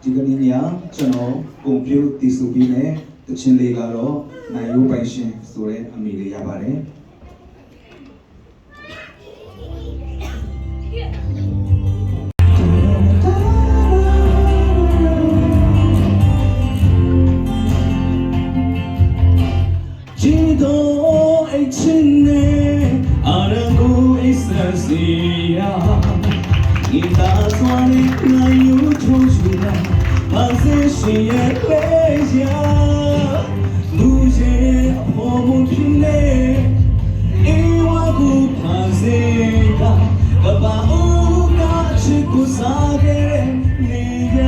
ဒီကနေ့ညကျွန်တော်ပုံပြုတည်ဆူပြီးနဲ့တခြင်းလေးကတော့နိုင်ရိုးပိုင်ရှင်ဆိုတဲ့အမည်လေးရပါတယ်ជីတော့အချင်းနဲ့အရန်ကိုအစစီယာဒီသာစွာနဲ့နိုင်ရိုးချုံချူတာဘာစေရှင်ရဲ့လေးရာလူရဲ့အဖို့မဖြစ်နေအေဝါကူဖန်စေတာကဘာဦးကချစ်ကိုစားခဲ့နေရ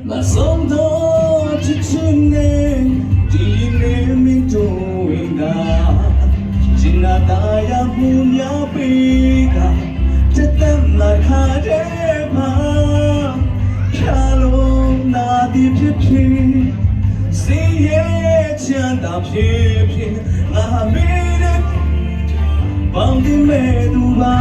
မဆုံးတော့ချစ်ချင်နေဒီနေမင်းတို့ဝင်တာจินตายาမှုများပေးကတသက်မှာခါတဲ့မှာဖြာလုံးနာသည်ဖြစ်ဖြစ်စိတ်ရဲ့ချမ်းသာဖြစ်ဖြစ်ငါမေးတဲ့ပေါင်းတင်မဲ့သူပါ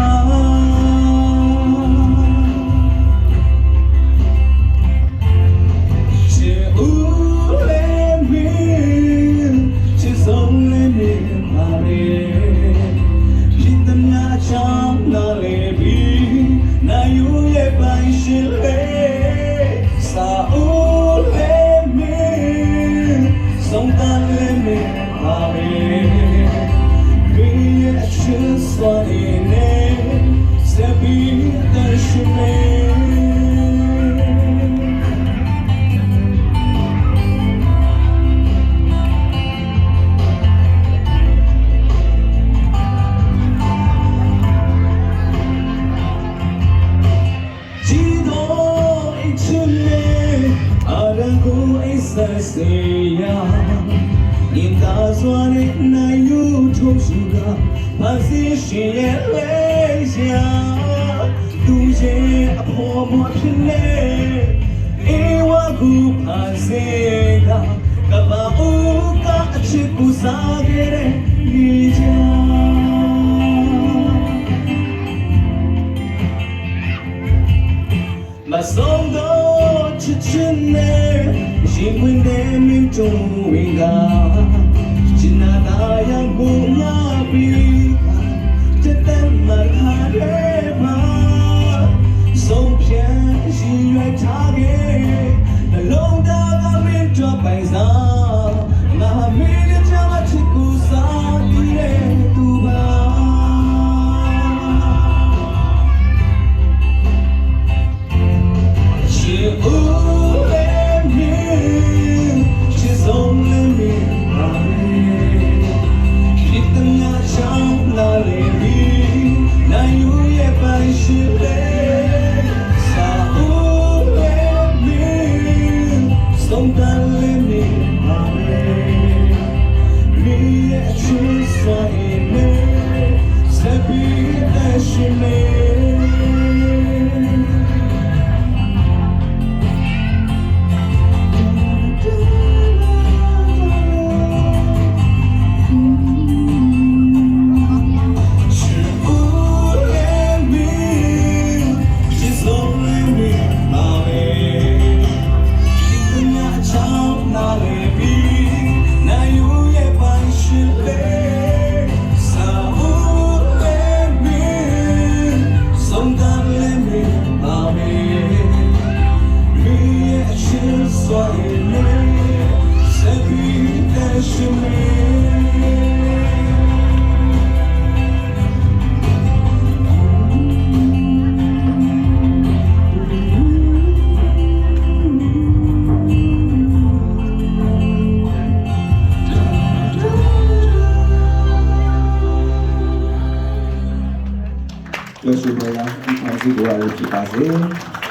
Seya, inda sware na yu choshuga, position leya, tuje apomo phine, ewa gu phasega, kaba uka achit ku sagere nija. Masondo chichine. ရှင်ဝင်တဲ့မင်းတို့ဝင်ကကျင်နာတာရံကိုများပြီးတသက်မှာထားတဲ့မှာဆုံးဖြတ်ရှင်ရွယ်ထားခဲ့နှလုံးသားကမင်းတို့ပိုင်စားငါမင်းရဲ့ချမ်းသာချစ်ကိုစားပြီးတဲ့သူပါရှင်Yo soy Boya y Francisco Guadalupe Pase.